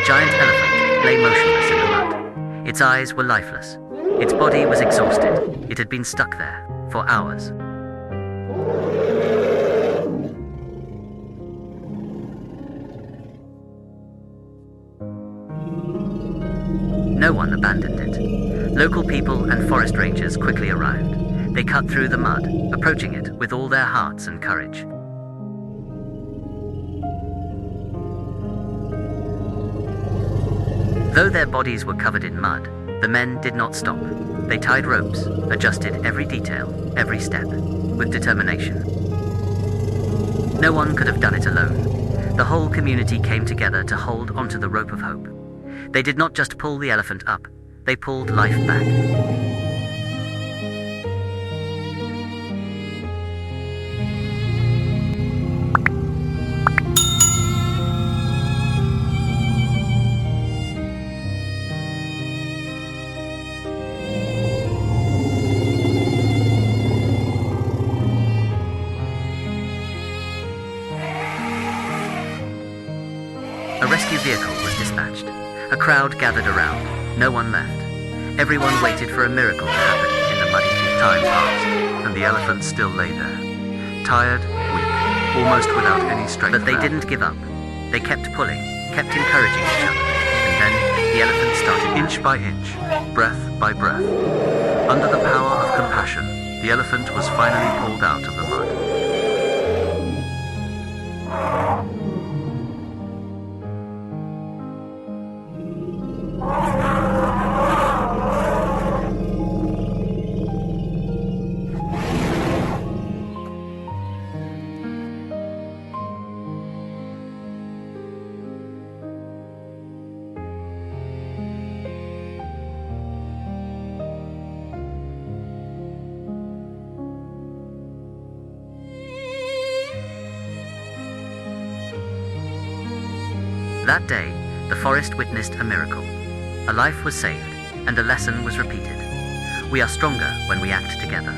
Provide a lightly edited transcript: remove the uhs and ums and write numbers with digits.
giant elephant lay motionless in the mud. Its eyes were lifeless. Its body was exhausted. It had been stuck there for hours. No one abandoned it. Local people and forest rangers quickly arrived. They cut through the mud, approaching it with all their hearts and courage. Though their bodies were covered in mud, the men did not stop. They tied ropes, adjusted every detail, every step, with determination. No one could have done it alone. The whole community came together to hold onto the rope of hope. They did not just pull the elephant up, they pulled life back. A rescue vehicle was dispatched. A crowd gathered around. No one left. Everyone waited for a miracle to happen in the muddy future. Time passed, and the elephant still lay there, tired, weak, almost without any strength. But they didn't give up. They kept pulling, kept encouraging each other. And then the elephant started Inch by inch, breath by breath. Under the power of compassion, the elephant was finally pulled out of the mud. That day, the forest witnessed a miracle. A life was saved, and a lesson was repeated. We are stronger when we act together.